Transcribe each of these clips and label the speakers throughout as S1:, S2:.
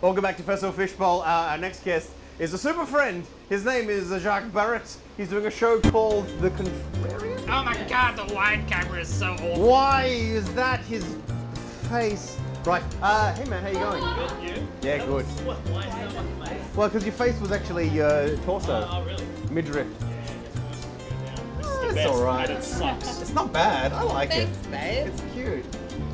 S1: Welcome back to Festival Fishbowl. Our next guest is a super friend. His name is Jacques Barrett. He's doing a show called The Contrarian.
S2: Oh my god, the wide camera is so awful.
S1: Why is that his face? Right. Hey man, how you going?
S3: Good, you?
S1: Yeah, good.
S3: Why is that my face?
S1: Well, because your face was actually your torso.
S3: Oh, really?
S1: Midriff. It's
S3: Best,
S1: alright.
S3: and it sucks.
S1: It's not bad. I like
S4: Thanks,
S1: it.
S4: babe.
S1: It's cute.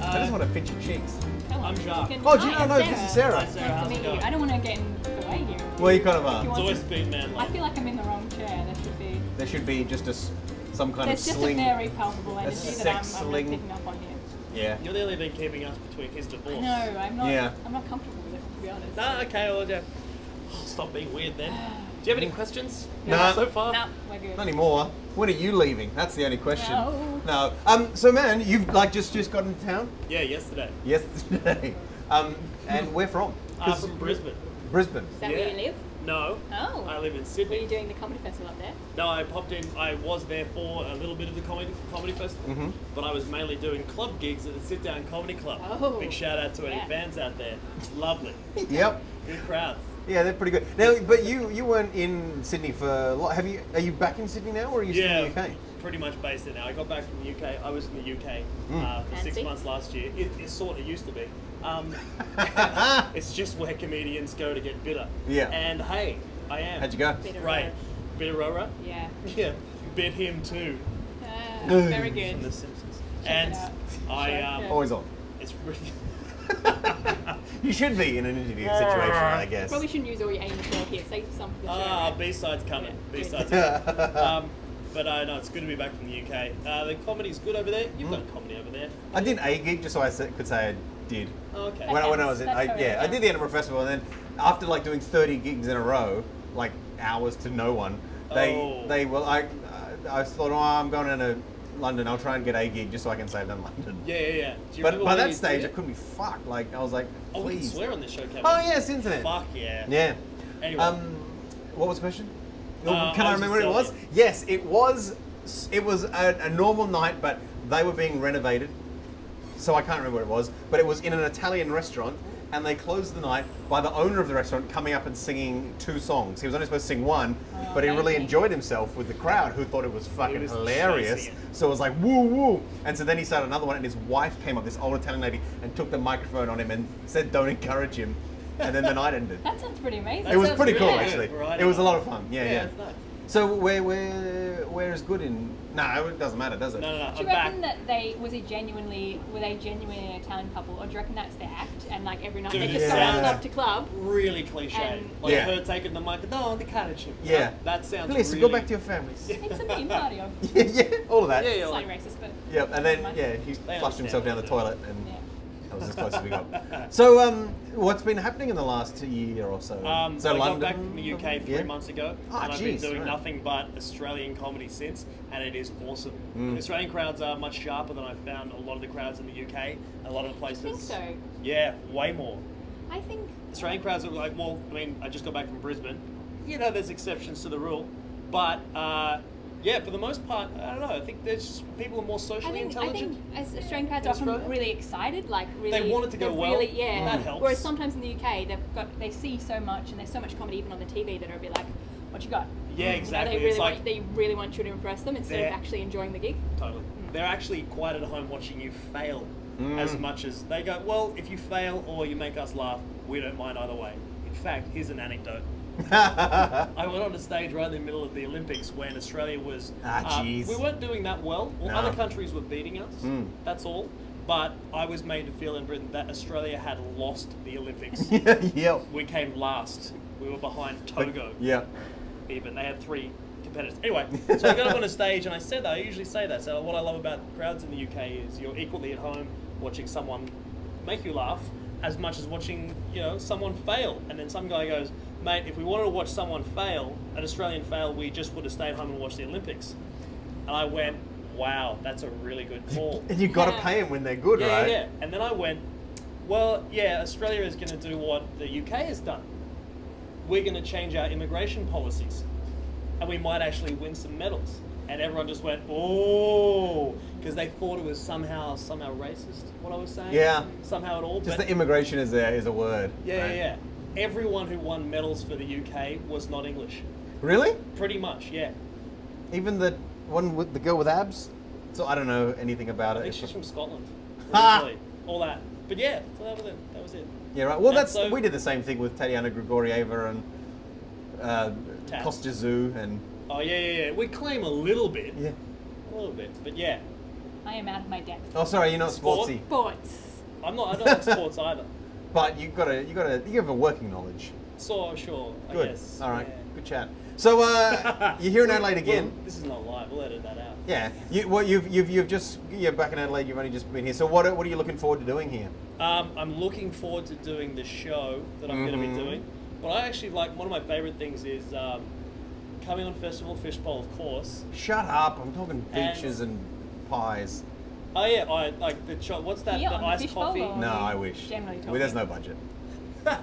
S1: I just want to pinch your cheeks.
S3: I'm Jacques.
S1: Oh, do you know? This is Sarah.
S3: Hi, Sarah. How's
S4: Nice to
S3: it
S4: meet you.
S3: going?
S4: I don't want to get in the way here.
S1: Well, you kind of
S4: If you
S1: are.
S3: It's
S4: want
S3: always
S4: to-
S3: been man
S4: I
S3: like.
S4: feel like I'm in the wrong chair. There should be.
S1: There should be just some kind
S4: There's
S1: of
S4: just
S1: sling.
S4: a very palpable energy that
S1: sex
S4: I'm really
S1: sling.
S4: picking up on here.
S1: Yeah.
S3: You're the only thing keeping us between his divorce.
S4: No, I'm not.
S1: Yeah.
S4: I'm not comfortable with it, to be honest.
S3: No, okay, well, yeah. Stop being weird then. Do you have any questions?
S1: No.
S3: So far?
S4: No, we're good.
S1: Not anymore. When are you leaving? That's the only question.
S4: No.
S1: No. So man, you've like just got into town
S3: Yeah, yesterday.
S1: yesterday. And where from?
S3: From Brisbane.
S1: Brisbane.
S4: Is that where you live?
S3: No.
S4: Oh.
S3: I live in
S4: Were
S3: Sydney.
S4: you doing the comedy festival up there?
S3: No, I popped in. I was there for a little bit of the comedy festival, but I was mainly doing club gigs at the Sit Down Comedy Club.
S4: Oh.
S3: Big shout out to any
S4: Yeah.
S3: fans out there. It's lovely.
S1: Yep.
S3: Good crowds.
S1: Yeah, they're pretty good. Now, but you weren't in Sydney for a lot. Have you? Are you back in Sydney now, or are you still in the UK?
S3: Pretty much based there now. I got back from the UK. I was in the UK for
S4: Fancy.
S3: 6 months last year. It sort of used to be. It's just where comedians go to get bitter.
S1: Yeah.
S3: And hey, I am.
S1: How'd you go?
S4: Bit of
S3: Right.
S4: a-
S3: Bitter Rora?
S4: Yeah.
S3: Yeah. Bit him too
S4: Very
S3: from
S4: good.
S3: The Simpsons.
S4: Check
S3: and
S4: it out.
S3: I
S4: Yeah.
S1: Always on.
S3: it's really
S1: You should be in an interview situation, I guess.
S4: Probably shouldn't use all your aim material here. Save some for the show.
S3: B-sides coming.
S4: Yeah,
S3: B-sides
S4: good.
S3: coming. But no, it's good to be back from the UK. The comedy's good over there. You've done comedy over there.
S1: I did a gig just so I could say I did.
S3: Oh, okay.
S4: That
S1: When I
S4: counts.
S1: was in,
S4: That's totally
S1: I did the Edinburgh Festival, and then after like doing 30 gigs in a row, like hours to no one, they were like, I thought, oh, I'm going into London. I'll try and get a gig just so I can say I've done London.
S3: Yeah. Do you
S1: But
S3: remember
S1: by
S3: when
S1: that
S3: you
S1: stage, I
S3: did it?
S1: couldn't be fucked. Like I was like,
S3: Oh, we can
S1: please.
S3: swear on this show, Kevin.
S1: Oh yes, internet.
S3: Fuck yeah.
S1: Yeah.
S3: Anyway.
S1: What was the question? Can
S3: I
S1: I
S3: was
S1: remember what it
S3: just
S1: was?
S3: telling
S1: Yes, it was. It was a normal night, but they were being renovated, so I can't remember what it was. But it was in an Italian restaurant, and they closed the night by the owner of the restaurant coming up and singing 2 songs. He was only supposed to sing one, but he really
S4: amazing.
S1: enjoyed himself with the crowd, who thought it was fucking
S3: was
S1: hilarious.
S3: chasing it.
S1: So it was like woo woo, and so then he started another one, and his wife came up, this old Italian lady, and took the microphone on him and said, "Don't encourage him." And then the night ended.
S4: That sounds pretty amazing.
S1: It was
S3: sounds
S1: pretty cool,
S3: really
S1: actually.
S3: good. Variety
S1: It was a
S3: night.
S1: lot of fun. Yeah.
S3: It's nice.
S1: So where is good in? No, it doesn't matter, does it?
S3: No.
S4: Do
S3: I'm
S4: you
S3: back.
S4: reckon that were they genuinely an Italian couple, or do you reckon that's their act? And like every night
S3: Dude,
S4: they
S3: it
S4: just go
S1: sounds-
S4: from club to club.
S3: Really cliche.
S4: And-
S3: Like
S1: Yeah.
S3: her taking the mic. No, the carriage.
S1: Yeah.
S3: That sounds
S1: Please
S3: really...
S1: go back to your families.
S4: It's a mean party of.
S1: Yeah, all of that.
S3: Yeah, yeah.
S4: Slightly
S3: Like,
S4: racist, but
S1: Yep, and then
S4: Never mind.
S1: yeah, he flushed himself down the toilet, and
S4: yeah.
S1: that was as close as we got. So, what's been happening in the last year or so? So
S3: I got
S1: London,
S3: back from the UK 3
S1: yeah?
S3: months ago,
S1: Ah,
S3: and I've
S1: jeez,
S3: been doing
S1: right.
S3: nothing but Australian comedy since, and it is awesome.
S1: Mm.
S3: The Australian crowds are much sharper than I've found a lot of the crowds in the UK. A lot of the places.
S4: I think so.
S3: Yeah, way more.
S4: I think
S3: Australian crowds are like, well, I mean, I just got back from Brisbane. You know, there's exceptions to the rule, but yeah, for the most part, I don't know. I think there's just, people are more socially
S4: I
S3: intelligent.
S4: think as Australian crowds
S3: in
S4: are often
S3: Australia.
S4: really excited, like really.
S3: They want it to go
S4: they're
S3: well.
S4: Really, yeah.
S3: That helps.
S4: Whereas sometimes in the UK, they see so much, and there's so much comedy even on the TV that are a bit like, "What you got?"
S3: Yeah, exactly.
S4: You know,
S3: It's like
S4: they really want you to impress them instead of
S3: they're-
S4: actually enjoying the gig.
S3: totally. They're actually quite at home watching you fail
S1: Mm.
S3: as much as they go. Well, if you fail or you make us laugh, we don't mind either way. In fact, here's an anecdote. I went on a stage right in the middle of the Olympics when Australia was.
S1: jeez.
S3: We weren't doing that well. Well,
S1: No.
S3: other countries were beating us.
S1: Mm.
S3: That's all. But I was made to feel in Britain that Australia had lost the Olympics.
S1: Yep.
S3: We came last. We were behind Togo.
S1: Yeah.
S3: Even they had 3 competitors. Anyway, so I got up on a stage and I said that. I usually say that. So what I love about crowds in the UK is you're equally at home watching someone make you laugh as much as watching, you know, someone fail. And then some guy goes, "Mate, if we wanted to watch someone fail, an Australian fail, we just would have stayed home and watched the Olympics." And I went, "Wow, that's a really good call."
S1: And you've got to
S4: Yeah.
S1: pay them when they're good,
S3: Yeah,
S1: right?
S3: yeah. And then I went, well, yeah, Australia is going to do what the UK has done. We're going to change our immigration policies, and we might actually win some medals. And everyone just went, oh, because they thought it was somehow racist, what I was saying.
S1: Yeah.
S3: Somehow at all.
S1: Just
S3: but
S1: the immigration is a word.
S3: yeah,
S1: right?
S3: yeah. everyone who won medals for the UK was not English.
S1: Really?
S3: Pretty much, yeah.
S1: Even the one with the girl with abs? So I don't know anything about
S3: I
S1: it.
S3: think she's from Scotland.
S1: Ha!
S3: Originally. All that. But yeah, so that was it. That was it.
S1: Yeah, right. Well,
S3: And
S1: that's
S3: so-
S1: we did the same thing with Tatiana Grigorieva and
S3: Tats.
S1: Kostya and
S3: Oh yeah. We claim a little bit.
S1: yeah.
S3: A little bit. But yeah.
S4: I am out of my depth.
S1: Oh, sorry, you're not
S3: Sport?
S1: sportsy,
S4: Sports.
S3: I don't like sports either.
S1: but you have a working knowledge.
S3: So sure, I
S1: Good.
S3: guess.
S1: All right.
S3: Yeah.
S1: Good chat. So you're here in Adelaide again.
S3: Well, this is not live. We'll edit that out.
S1: Yeah. You're back in Adelaide. You've only just been here. So what are you looking forward to doing here?
S3: I'm looking forward to doing the show that I'm going to be doing. But I actually like one of my favorite things is coming on Festival Fishbowl, of course.
S1: Shut up! I'm talking
S3: And-
S1: beaches and pies.
S3: Oh yeah, I like the what's that?
S4: Here
S3: the
S4: on the
S3: iced
S4: Fishbowl
S3: coffee.
S4: or-
S1: No, I wish.
S4: Generally
S1: Well, there's no
S4: talking.
S1: budget.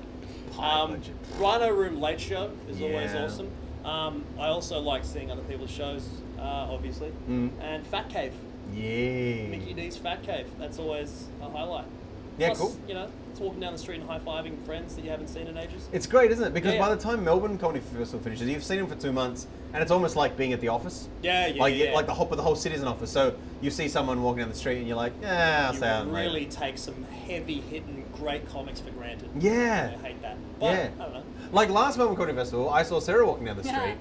S1: Pie budget.
S3: Rhino Room Late Show is always
S1: Yeah.
S3: awesome. I also like seeing other people's shows, obviously. And Fat Cave,
S1: Yeah.
S3: Mickey D's Fat Cave. That's always a highlight.
S1: Yeah,
S3: Plus,
S1: cool.
S3: You know, it's walking down the street and high-fiving friends that you haven't seen in ages.
S1: It's great, isn't it? Because
S3: Yeah.
S1: by the time Melbourne Comedy Festival finishes, you've seen them for 2 months, and it's almost like being at the office.
S3: Yeah.
S1: Like the whole city's an office. So you see someone walking down the street, and you're like, yeah, I'll
S3: You
S1: say I'm
S3: really take some heavy-hitting, great comics for granted.
S1: Yeah.
S3: I hate that. But,
S1: Yeah.
S3: I don't know.
S1: Like last Melbourne Comedy Festival, I saw Sarah walking down the
S4: Yeah.
S1: street,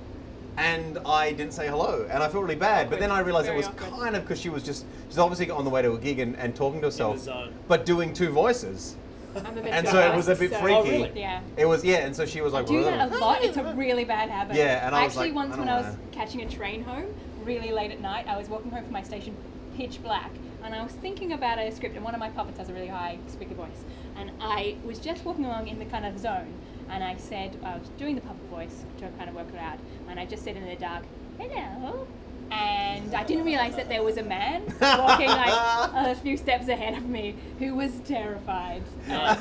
S1: and I didn't say hello, and I felt really bad. But then I realised it
S4: Very
S1: was
S4: awkward.
S1: kind of because she's obviously on the way to a gig and talking to herself,
S3: zone.
S1: but doing 2 voices.
S4: I'm a bit
S1: And so it was a bit
S4: so-
S1: freaky.
S3: Oh, really?
S4: Yeah.
S1: It was, yeah, and so she was like,
S4: I do that
S1: "Whoa."
S4: a lot. It's a really bad habit.
S1: Yeah, and I was
S4: actually
S1: like,
S4: once
S1: I
S4: when
S1: don't
S4: I was
S1: wanna-
S4: catching a train home really late at night, I was walking home from my station, pitch black, and I was thinking about a script, and one of my puppets has a really high squeaky voice, and I was just walking along in the kind of zone, and I said, I was doing the puppet voice to kind of work it out, and I just said in the dark, hello. And I didn't realise that there was a man walking like a few steps ahead of me who was terrified. And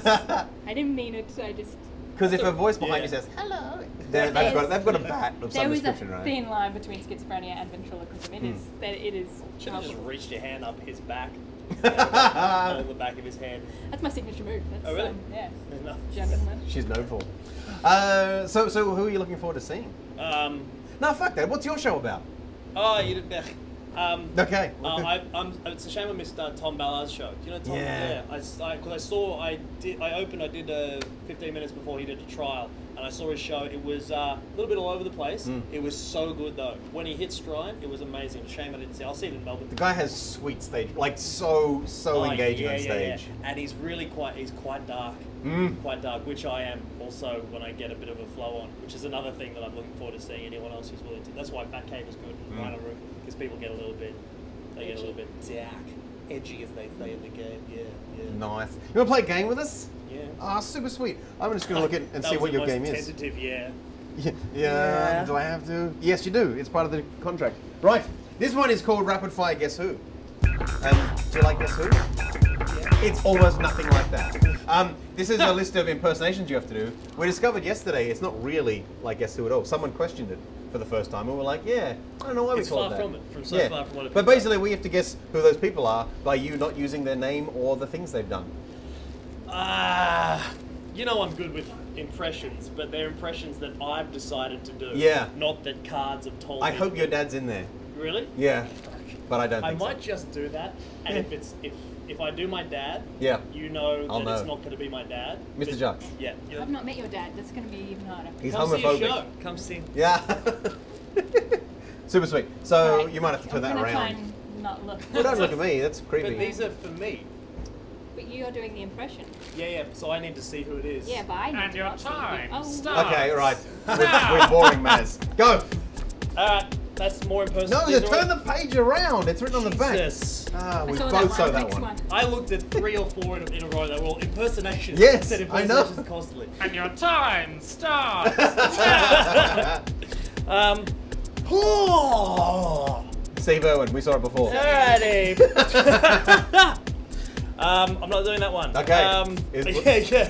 S4: I didn't mean it, so I just...
S1: Because if a voice behind
S3: Yeah.
S1: you says hello,
S4: There's-
S1: they've got a bat of
S4: There
S1: some
S4: was a
S1: description, right?
S4: thin line between schizophrenia and ventriloquism. It is
S3: Should have just
S4: palpable.
S3: reached your hand up his back. On the back of his head.
S4: That's my signature move. That's,
S3: Oh, really?
S4: yeah,
S3: No.
S4: gentleman.
S1: She's known for. So who are you looking forward to seeing? No, fuck that. What's your show about?
S3: Oh, you did.
S1: Okay.
S3: It's a shame I missed Tom Ballard's show. Do you know Tom?
S1: Yeah.
S3: Because I did 15 minutes before he did a trial, and I saw his show. It was a little bit all over the place. It was so good though. When he hit stride, it was amazing. Shame I didn't see. I'll see it in Melbourne.
S1: The guy has sweet stage, like so engaging on stage.
S3: Yeah. And he's quite dark. Quite dark, which I am also when I get a bit of a flow on, which is another thing that I'm looking forward to seeing anyone else who's willing to. That's why Fat Cave is good, Rhino Room, because people get a little bit, dark, edgy as they say in the game. Yeah.
S1: Nice. You want to play a game with us?
S3: Yeah.
S1: Ah, super sweet. I'm just going to look at and
S3: That
S1: see
S3: was
S1: what
S3: the
S1: your
S3: most
S1: game is.
S3: Tentative, yeah.
S1: Yeah. Do I have to? Yes, you do. It's part of the contract. Right. This one is called Rapid Fire Guess Who. Do you like Guess Who? It's almost nothing like that. This is a list of impersonations you have to do. We discovered yesterday it's not really like Guess Who at all. Someone questioned it for the first time and we're like, yeah, I don't know why
S3: It's
S1: we call it
S3: far
S1: that.
S3: from it, from so far from what it
S1: But
S3: picks up.
S1: basically we have to guess who those people are by you not using their name or the things they've done.
S3: You know I'm good with impressions, but they're impressions that I've decided to do.
S1: Yeah.
S3: Not that cards have told
S1: I
S3: me.
S1: hope
S3: to
S1: your
S3: do.
S1: dad's in there.
S3: Really?
S1: Yeah. But I don't
S3: I
S1: think
S3: might
S1: so.
S3: just do that, and if I do my dad,
S1: Yeah.
S3: you know
S1: I'll
S3: that
S1: know.
S3: it's not going to be my dad.
S1: Mr.
S3: But-
S1: Jacques.
S3: Yeah.
S4: I've not met your dad. That's going to be even harder.
S1: He's
S3: Come see a
S1: homophobic.
S3: show. Come see.
S1: Yeah. Super sweet. So
S4: Right.
S1: you might have to turn
S4: I'm
S1: that
S4: gonna try
S1: around.
S4: and not look.
S1: Well, don't look at me. That's creepy.
S3: But these are for me.
S4: But you're doing the impression.
S3: Yeah. So I need to see who it is.
S4: Yeah, but I need
S2: And
S4: to
S2: your
S4: not see
S2: time
S4: you. Oh,
S2: starts.
S1: Okay, right.
S2: Now.
S1: We're boring, Maz. Go.
S3: That's more impersonation.
S1: No, you turn the page around. It's written on the back.
S3: Jesus.
S1: Ah,
S4: I
S1: we
S4: saw
S1: both saw that
S4: Next
S1: one.
S3: I looked at 3 or 4 in a row. They were all impersonations.
S1: Yes,
S3: I said
S1: I know.
S3: impersonations constantly.
S2: And your time starts.
S1: Steve Irwin, we saw it before.
S3: Alrighty. I'm not doing that one.
S1: Okay.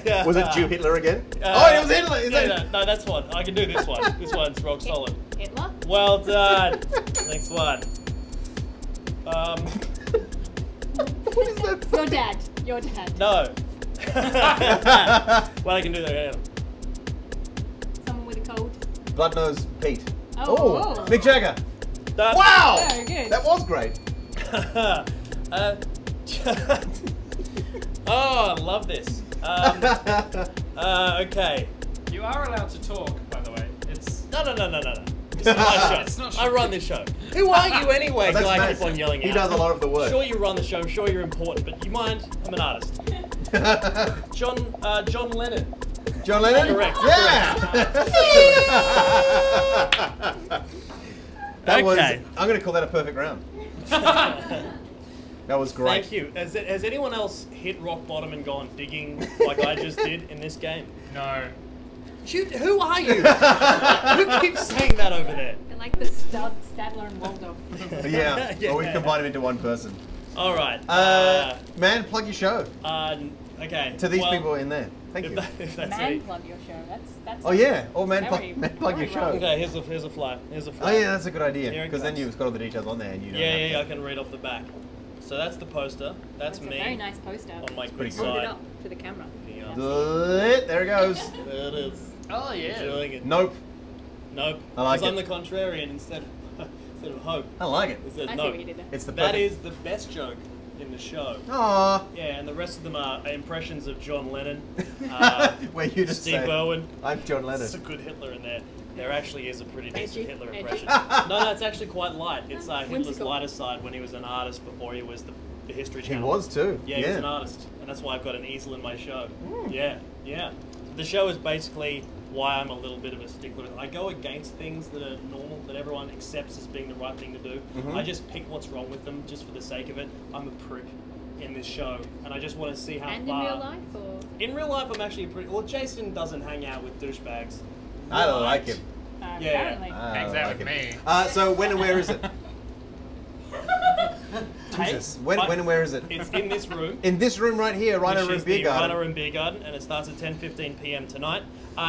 S3: Yeah.
S1: Was it Jew Hitler again? Oh, it was Hitler. Is that-
S3: No, that's one. I can do this one. This one's rock solid.
S4: Hitler?
S3: Well done. Next one.
S1: What is that?
S4: Your dad. Your dad.
S3: No. Well, I can do that. Yeah.
S1: Bloodnose Pete.
S4: Oh.
S1: Ooh, Mick Jagger.
S3: Wow!
S4: Very good.
S1: That was great.
S3: Oh, I love this. Okay.
S2: You are allowed to talk, by the way. It's
S3: No. This is my show.
S2: It's not
S3: I run this show. Who are you anyway?
S1: Oh, that's
S3: Guy
S1: nice.
S3: keep on yelling
S1: He
S3: out.
S1: does a lot of the work.
S3: Sure, you run the show. I'm sure you're important, but you mind? I'm an artist. John Lennon.
S1: John Lennon?
S3: Correct.
S1: Yeah! That was,
S3: Okay.
S1: I'm going to call that a perfect round. That was great.
S3: Thank you. Has anyone else hit rock bottom and gone digging like I just did in this game?
S2: no.
S3: Who are you? Who keeps saying that over there?
S4: They're like the Stadler and Waldorf.
S1: Yeah.
S3: Yeah.
S1: Or we combine them into one person.
S3: All right.
S1: Man, plug your show
S3: Okay.
S1: to these
S3: well,
S1: people in there. Thank you.
S3: If that's
S4: Man,
S3: me.
S4: plug your show. That's.
S1: Oh yeah. Oh man,
S4: Very
S1: plug your
S4: right.
S1: show.
S3: Okay, here's a flyer. Here's a
S1: Oh
S3: flyer.
S1: yeah, that's a good idea.
S3: Here it
S1: Because then
S3: comes.
S1: you've got all the details on there and you don't
S3: Yeah,
S1: have
S3: I can read off the back. So that's the poster. That's
S4: That's
S3: me
S4: a very nice poster.
S3: on my
S1: pretty
S3: good
S1: good.
S4: Hold it
S3: side.
S4: up to the camera.
S3: Yeah.
S1: There it goes.
S3: There it is.
S2: Oh, yeah.
S3: Enjoying it.
S1: Nope.
S3: Nope.
S1: I like
S3: Because I'm
S1: it.
S3: the contrarian instead of hope.
S1: I like it.
S3: It says
S4: I see
S3: nope.
S4: what you did there.
S1: It's the
S3: That
S1: perfect.
S3: is the best joke in the show.
S1: Aww.
S3: Yeah, and the rest of them are impressions of John Lennon,
S1: Where you just
S3: Steve
S1: say,
S3: Irwin.
S1: I'm John Lennon.
S3: There's a good Hitler in there. There actually is a pretty decent
S4: Edgy.
S3: Hitler
S4: Edgy.
S3: impression. No, it's actually quite light. It's Hitler's
S4: Whimsical.
S3: lighter side when he was an artist before he was the History
S1: He
S3: Channel.
S1: was too.
S3: Yeah, he was an artist, and that's why I've got an easel in my show. Yeah. The show is basically why I'm a little bit of a stickler. I go against things that are normal, that everyone accepts as being the right thing to do.
S1: Mhm.
S3: I just pick what's wrong with them just for the sake of it. I'm a prick in this show, and I just want to see how
S4: And in
S3: far.
S4: real life, or
S3: In real life, I'm actually a pretty. Well, Jason doesn't hang out with douchebags.
S1: I don't like him.
S3: Yeah.
S4: apparently.
S1: I
S2: Hangs
S1: don't
S2: out
S1: like
S2: with
S1: him.
S2: me.
S1: So when and where is it?
S3: Hey,
S1: Jesus. When and where is it?
S3: It's in this room.
S1: In this room right here, Rhino
S3: which
S1: Room
S3: is
S1: Beer
S3: the
S1: Garden.
S3: Rhino Room Beer Garden, and it starts at 10:15 p.m. tonight.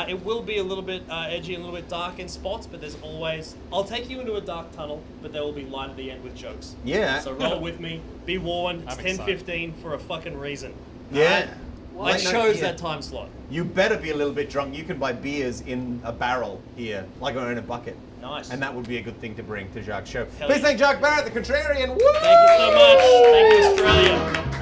S3: It will be a little bit edgy and a little bit dark in spots, but there's always. I'll take you into a dark tunnel, but there will be light at the end with jokes.
S1: Yeah.
S3: So roll with me. Be warned. It's
S2: I'm
S3: 10:15 for a fucking reason.
S1: Yeah.
S3: I
S1: Late night
S3: chose
S1: beer.
S3: that time slot.
S1: You better be a little bit drunk. You can buy beers in a barrel here, like or in a bucket.
S3: Nice.
S1: And that would be a good thing to bring to Jacques' show.
S3: Hell
S1: Please
S3: yeah.
S1: thank Jacques Barrett, the Contrarian. Woo!
S3: Thank you so much. Thank you, Australia.